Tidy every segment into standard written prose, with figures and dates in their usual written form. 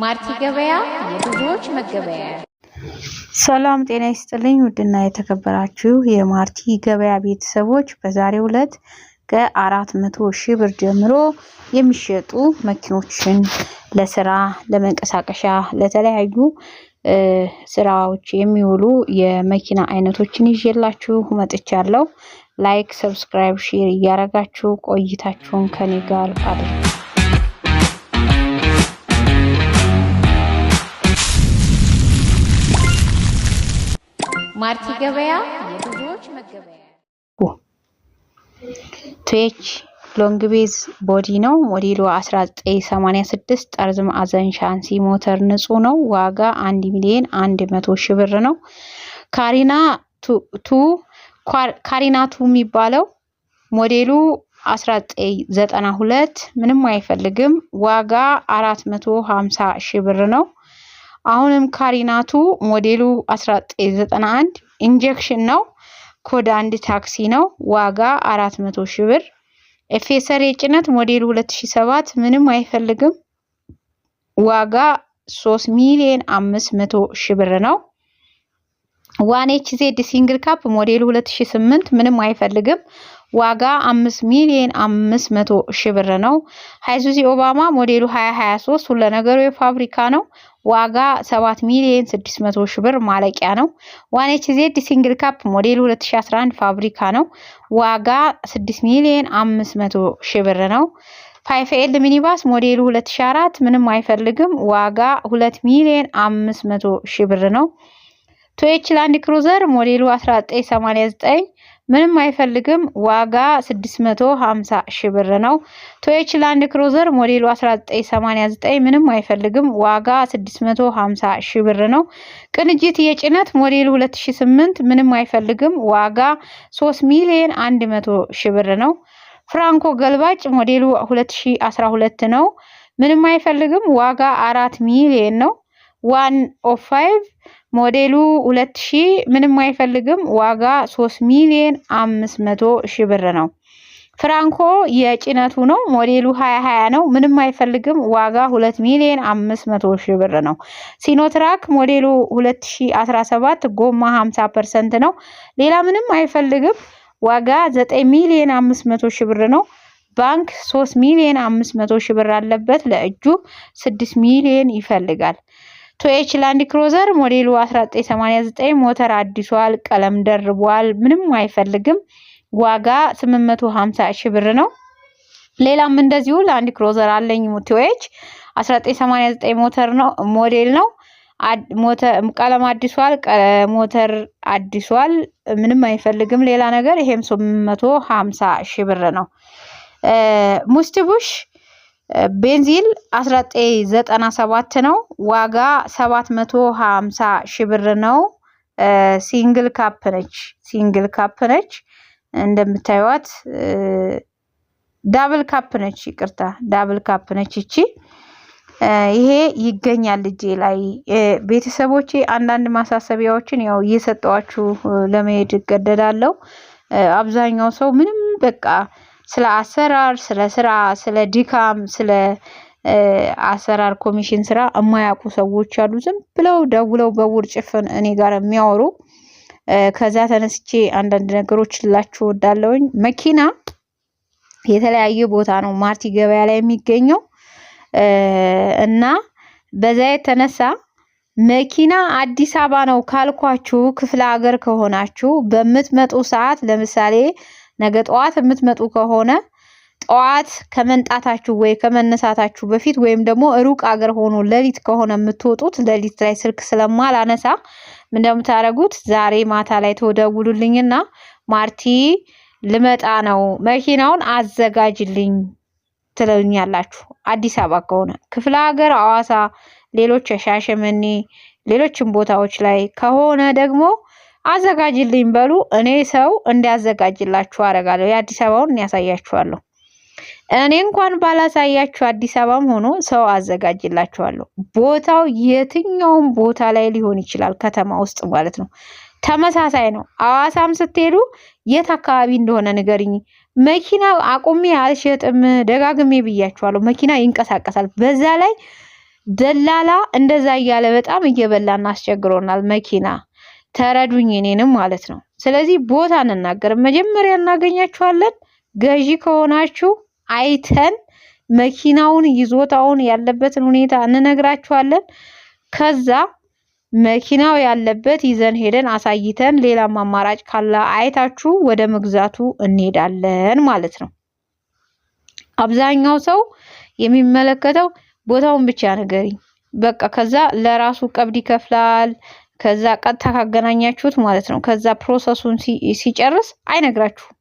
ማርቲ ገበያ የብዙዎች መገበያ። ሰላም ጤና ይስጥልኝ ውድና የተከበራችሁ የማርቲ ገበያ ቤተሰቦች፣ በዛሬው ዕለት ከ400 ሺህ ብር ጀምሮ የሚሸጡ መኪኖችን ለስራ ለመንቀሳቀሻ ለተለያዩ ስራዎች የሚውሉ የመኪና አይነቶችን ይዤላችሁ መጥቻለሁ። ላይክ፣ ሰብስክራይብ፣ ሼር እያደረጋችሁ ቆይታችሁን ከኔ ጋር አድርጉ። ማርቲ ገበያ የብዙዎች መገበያ። ቱኤች ሎንግ ቤዝ ቦዲ ነው። ሞዴሉ 1986 ጠርዝ ማዕዘን ሻንሲ ሞተር ንጹህ ነው። ዋጋ 1,100,000 ብር ነው። ካሪና ቱ የሚባለው ሞዴሉ 1992 ምንም አይፈልግም። ዋጋ 450,000 ብር ነው። አሁንም ካሪናቱ ሞዴሉ 1991 ኢንጀክሽን ነው። ኮድ 1 ታክሲ ነው። ዋጋ 400,000 ብር። ኤፍኤስአር የጭነት ሞዴሉ 2007 ምንም አይፈልግም። ዋጋ 3,500,000 ብር ነው። 1HZ ሲንግል ካፕ ሞዴሉ 2008 ምንም አይፈልግም። ዋጋ 5,500,000 ብር ነው። ሃይሱዚ ኦባማ ሞዴሉ 2023 ሁሉ ነገሩ የፋብሪካ ነው። ዋጋ 7,600,000 ብር ማለቂያ ነው። 1HZ ሲንግል ካፕ ሞዴሉ 2011 ፋብሪካ ነው። ዋጋ 6,500,000 ብር ነው። 5L ሚኒባስ ሞዴሉ 2004 ምንም አይፈልግም። ዋጋ 2,500,000 ብር ነው። ቱኤች ላንድ ክሩዘር ሞዴሉ 1989 ምንም አይፈልግም። ዋጋ 650,000 ብር ነው። ቱኤች ላንድ ክሩዘር ሞዴሉ 1989 ምንም አይፈልግም። ዋጋ 650,000 ብር ነው። ቅንጅት የጭነት ሞዴሉ 2008 ምንም አይፈልግም። ዋጋ 3,100,000 ብር ነው። ፍራንኮ ገልባጭ ሞዴሉ 2012 ነው። ምንም አይፈልግም። ዋጋ 4,000,000 ነው። 105 ሞዴሉ 2000 ምንም አይፈልግም። ዋጋ 3,500,000 ብር ነው። ፍራንኮ የጭነቱ ነው። ሞዴሉ 2020 ነው። ምንም አይፈልግም። ዋጋ 2,500,000 ብር ነው። ሲኖትራክ ሞዴሉ 2017 ጎማ 50% ነው። ሌላ ምንም አይፈልግም። ዋጋ 9,500,000 ብር ነው። ባንክ 3,500,000 ብር አለበት። ለእጁ 6,000,000 ይፈልጋል። ቱኤች ላንድ ክሩዘር ሞዴሉ 1989 ሞተር አዲሷል፣ ቀለም ደርቧል፣ ምንም አይፈልግም። ዋጋ 850,000 ብር ነው። ሌላም እንደዚሁ ላንድ ክሩዘር አለኝ ቱኤች 1989 ሞተር ነው ሞዴል ነው። ቀለም አዲሷል፣ ሞተር አዲሷል፣ ምንም አይፈልግም ሌላ ነገር። ይሄም 850,000 ብር ነው። ሙስቲቡሽ ቤንዚል 1997 ነው። ዋጋ 750,000 ብር ነው። ሲንግል ካፕ ነች እንደምታዩት። ዳብል ካፕ ነች፣ ይቅርታ ዳብል ካፕ ነች እቺ። ይሄ ይገኛል እጄ ላይ ቤተሰቦቼ። አንዳንድ ማሳሰቢያዎችን ያው እየሰጠዋችሁ ለመሄድ እገደዳለሁ። አብዛኛው ሰው ምንም በቃ ስለ አሰራር፣ ስለ ስራ፣ ስለ ድካም፣ ስለ አሰራር ኮሚሽን ስራ የማያውቁ ሰዎች አሉ። ዝም ብለው ደውለው በውር ጭፍን እኔ ጋር የሚያወሩ። ከዛ ተነስቼ አንዳንድ ነገሮች ልላችሁ ወዳለውኝ። መኪና የተለያየ ቦታ ነው ማርቲ ገበያ ላይ የሚገኘው እና በዛ የተነሳ መኪና አዲስ አበባ ነው ካልኳችሁ ክፍለ ሀገር ከሆናችሁ በምትመጡ ሰዓት ለምሳሌ ነገ ጠዋት የምትመጡ ከሆነ ጠዋት ከመንጣታችሁ ወይ ከመነሳታችሁ በፊት ወይም ደግሞ ሩቅ ሀገር ሆኖ ሌሊት ከሆነ የምትወጡት ሌሊት ላይ ስልክ ስለማላነሳ ምን እንደምታረጉት ዛሬ ማታ ላይ ተደውሉልኝና ማርቲ ልመጣ ነው መኪናውን አዘጋጅልኝ ትለኛላችሁ። አዲስ አበባ ከሆነ ክፍለ ሀገር አዋሳ፣ ሌሎች ሻሸመኔ፣ ሌሎችም ቦታዎች ላይ ከሆነ ደግሞ አዘጋጅልኝ በሉ። እኔ ሰው እንዲያዘጋጅላችሁ አደርጋለሁ። የአዲስ አበባውን ያሳያችኋለሁ። እኔ እንኳን ባላሳያችሁ አዲስ አበባም ሆኖ ሰው አዘጋጅላችኋለሁ። ቦታው የትኛውም ቦታ ላይ ሊሆን ይችላል፣ ከተማ ውስጥ ማለት ነው። ተመሳሳይ ነው። አዋሳም ስትሄዱ የት አካባቢ እንደሆነ ንገሪኝ። መኪና አቁሜ አልሸጥም፣ ደጋግሜ ብያችኋለሁ። መኪና ይንቀሳቀሳል። በዛ ላይ ደላላ እንደዛ እያለ በጣም እየበላና አስቸግሮናል። መኪና ተረዱኝ፣ እኔንም ማለት ነው። ስለዚህ ቦታ እንናገር። መጀመሪያ እናገኛችኋለን። ገዢ ከሆናችሁ አይተን መኪናውን ይዞታውን ያለበትን ሁኔታ እንነግራችኋለን። ከዛ መኪናው ያለበት ይዘን ሄደን አሳይተን ሌላም አማራጭ ካለ አይታችሁ ወደ መግዛቱ እንሄዳለን ማለት ነው። አብዛኛው ሰው የሚመለከተው ቦታውን ብቻ ንገሪኝ በቃ። ከዛ ለራሱ ቀብድ ይከፍላል። ከዛ ቀጥታ ካገናኛችሁት ማለት ነው። ከዛ ፕሮሰሱን ሲጨርስ አይነግራችሁም፣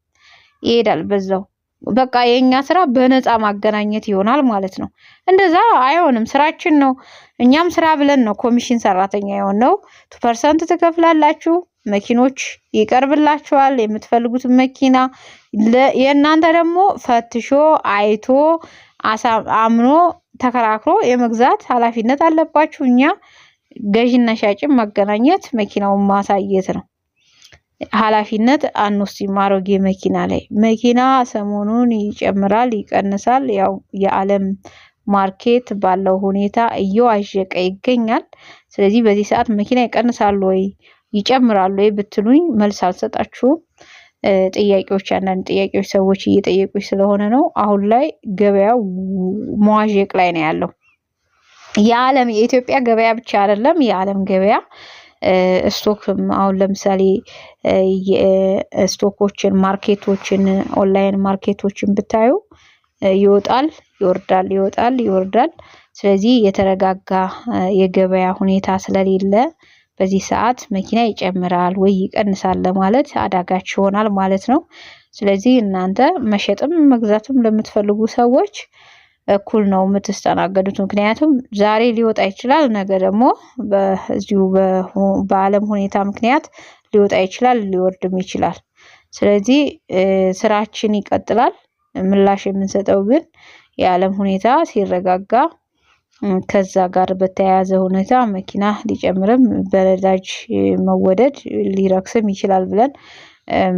ይሄዳል በዛው። በቃ የኛ ስራ በነፃ ማገናኘት ይሆናል ማለት ነው። እንደዛ አይሆንም፣ ስራችን ነው። እኛም ስራ ብለን ነው ኮሚሽን ሰራተኛ የሆነው። 2% ትከፍላላችሁ፣ መኪኖች ይቀርብላችኋል። የምትፈልጉት መኪና የእናንተ ደግሞ ፈትሾ አይቶ አምኖ ተከራክሮ የመግዛት ኃላፊነት አለባችሁ። እኛ ገዥና ሻጭን ማገናኘት፣ መኪናውን ማሳየት ነው። ኃላፊነት አንወስድም። አሮጌ መኪና ላይ መኪና ሰሞኑን ይጨምራል ይቀንሳል። ያው የዓለም ማርኬት ባለው ሁኔታ እየዋዠቀ ይገኛል። ስለዚህ በዚህ ሰዓት መኪና ይቀንሳሉ ወይ ይጨምራሉ ወይ ብትሉኝ መልስ አልሰጣችሁም። ጥያቄዎች አንዳንድ ጥያቄዎች ሰዎች እየጠየቁኝ ስለሆነ ነው። አሁን ላይ ገበያው መዋዠቅ ላይ ነው ያለው። የዓለም የኢትዮጵያ ገበያ ብቻ አይደለም፣ የዓለም ገበያ ስቶክም አሁን ለምሳሌ ስቶኮችን ማርኬቶችን ኦንላይን ማርኬቶችን ብታዩ ይወጣል ይወርዳል ይወጣል ይወርዳል። ስለዚህ የተረጋጋ የገበያ ሁኔታ ስለሌለ በዚህ ሰዓት መኪና ይጨምራል ወይ ይቀንሳል ለማለት አዳጋች ይሆናል ማለት ነው። ስለዚህ እናንተ መሸጥም መግዛትም ለምትፈልጉ ሰዎች እኩል ነው የምትስተናገዱት። ምክንያቱም ዛሬ ሊወጣ ይችላል፣ ነገ ደግሞ በዚሁ በዓለም ሁኔታ ምክንያት ሊወጣ ይችላል፣ ሊወርድም ይችላል። ስለዚህ ስራችን ይቀጥላል። ምላሽ የምንሰጠው ግን የዓለም ሁኔታ ሲረጋጋ ከዛ ጋር በተያያዘ ሁኔታ መኪና ሊጨምርም በነዳጅ መወደድ ሊረክስም ይችላል ብለን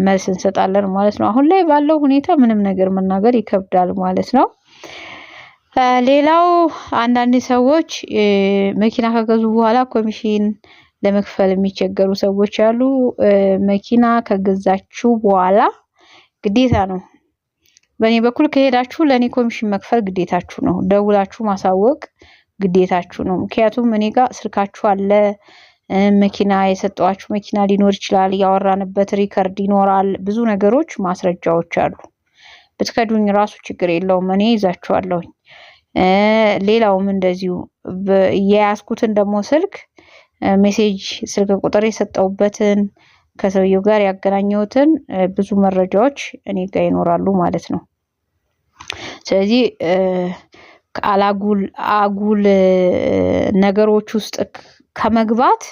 መልስ እንሰጣለን ማለት ነው። አሁን ላይ ባለው ሁኔታ ምንም ነገር መናገር ይከብዳል ማለት ነው። ሌላው አንዳንድ ሰዎች መኪና ከገዙ በኋላ ኮሚሽን ለመክፈል የሚቸገሩ ሰዎች አሉ። መኪና ከገዛችሁ በኋላ ግዴታ ነው። በእኔ በኩል ከሄዳችሁ ለእኔ ኮሚሽን መክፈል ግዴታችሁ ነው። ደውላችሁ ማሳወቅ ግዴታችሁ ነው። ምክንያቱም እኔ ጋር ስልካችሁ አለ፣ መኪና የሰጠዋችሁ መኪና ሊኖር ይችላል፣ ያወራንበት ሪከርድ ይኖራል፣ ብዙ ነገሮች ማስረጃዎች አሉ። ብትከዱኝ ራሱ ችግር የለውም፣ እኔ ይዛችኋለሁኝ። ሌላውም እንደዚሁ የያዝኩትን ደግሞ ስልክ ሜሴጅ ስልክ ቁጥር የሰጠውበትን ከሰውየው ጋር ያገናኘሁትን ብዙ መረጃዎች እኔ ጋር ይኖራሉ ማለት ነው። ስለዚህ አጉል ነገሮች ውስጥ ከመግባት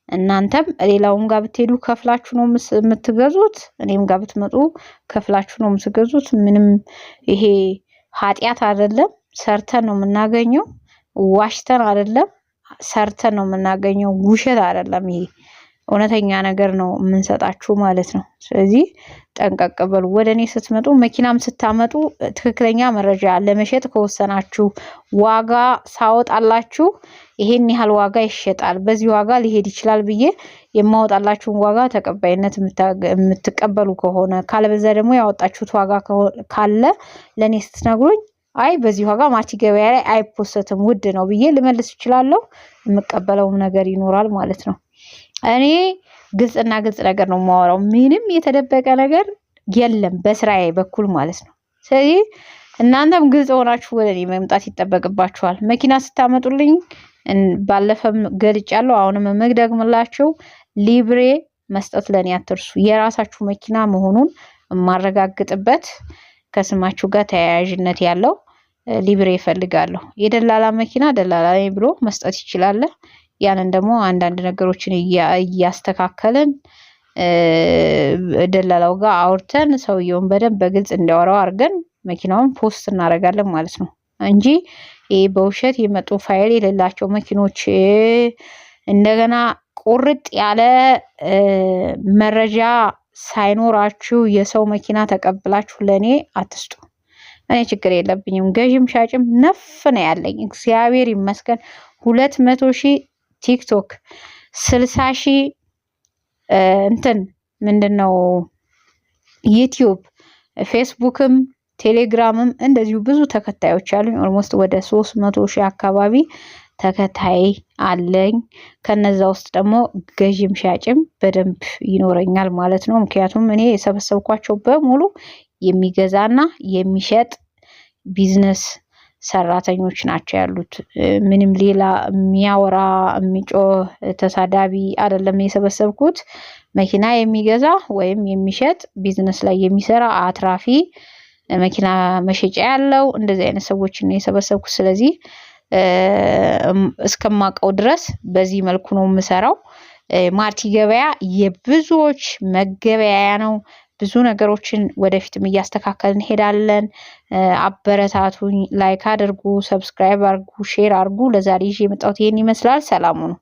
እናንተም ሌላውም ጋር ብትሄዱ ከፍላችሁ ነው የምትገዙት፣ እኔም ጋር ብትመጡ ከፍላችሁ ነው የምትገዙት። ምንም ይሄ ኃጢአት አይደለም። ሰርተን ነው የምናገኘው። ዋሽተን አይደለም፣ ሰርተን ነው የምናገኘው። ውሸት አይደለም። ይሄ እውነተኛ ነገር ነው የምንሰጣችሁ ማለት ነው። ስለዚህ ጠንቀቅ በሉ። ወደ እኔ ስትመጡ መኪናም ስታመጡ ትክክለኛ መረጃ ለመሸጥ ከወሰናችሁ ዋጋ ሳወጣላችሁ ይሄን ያህል ዋጋ ይሸጣል፣ በዚህ ዋጋ ሊሄድ ይችላል ብዬ የማወጣላችሁን ዋጋ ተቀባይነት የምትቀበሉ ከሆነ ካለበዛ ደግሞ ያወጣችሁት ዋጋ ካለ ለእኔ ስትነግሩኝ አይ በዚህ ዋጋ ማቲ ገበያ ላይ አይፖስትም ውድ ነው ብዬ ልመልስ እችላለሁ። የምቀበለውም ነገር ይኖራል ማለት ነው። እኔ ግልጽና ግልጽ ነገር ነው የማወራው። ምንም የተደበቀ ነገር የለም በስራዬ በኩል ማለት ነው። ስለዚህ እናንተም ግልጽ ሆናችሁ ወደ እኔ መምጣት ይጠበቅባችኋል። መኪና ስታመጡልኝ ባለፈም ገልጫለሁ፣ አሁንም ደግምላችሁ ሊብሬ መስጠት ለኔ አትርሱ። የራሳችሁ መኪና መሆኑን የማረጋግጥበት ከስማችሁ ጋር ተያያዥነት ያለው ሊብሬ ይፈልጋለሁ። የደላላ መኪና ደላላ ላይ ብሎ መስጠት ይችላል። ያንን ደግሞ አንዳንድ ነገሮችን እያስተካከልን ደላላው ጋር አውርተን ሰውየውን በደንብ በግልጽ እንዲያወራው አድርገን መኪናውን ፖስት እናደርጋለን ማለት ነው እንጂ ይሄ በውሸት የመጡ ፋይል የሌላቸው መኪኖች እንደገና ቁርጥ ያለ መረጃ ሳይኖራችሁ የሰው መኪና ተቀብላችሁ ለኔ አትስጡ። እኔ ችግር የለብኝም። ገዥም ሻጭም ነፍ ነው ያለኝ እግዚአብሔር ይመስገን። 200,000 ቲክቶክ 60,000 እንትን ምንድነው ዩቲዩብ ፌስቡክም ቴሌግራምም እንደዚሁ ብዙ ተከታዮች አሉኝ። ኦልሞስት ወደ 300,000 አካባቢ ተከታይ አለኝ። ከነዛ ውስጥ ደግሞ ገዥም ሻጭም በደንብ ይኖረኛል ማለት ነው። ምክንያቱም እኔ የሰበሰብኳቸው በሙሉ የሚገዛና የሚሸጥ ቢዝነስ ሰራተኞች ናቸው ያሉት። ምንም ሌላ የሚያወራ የሚጮህ ተሳዳቢ አይደለም የሰበሰብኩት። መኪና የሚገዛ ወይም የሚሸጥ ቢዝነስ ላይ የሚሰራ አትራፊ መኪና መሸጫ ያለው እንደዚህ አይነት ሰዎችን ነው የሰበሰብኩት። ስለዚህ እስከማቀው ድረስ በዚህ መልኩ ነው የምሰራው። ማርቲ ገበያ የብዙዎች መገበያያ ነው። ብዙ ነገሮችን ወደፊትም እያስተካከልን እንሄዳለን። አበረታቱኝ፣ ላይክ አድርጉ፣ ሰብስክራይብ አድርጉ፣ ሼር አድርጉ። ለዛሬ ይዤ የመጣሁት ይሄን ይመስላል። ሰላሙ ነው።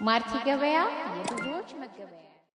ማርቲ ገበያ የብዙዎች መገበያ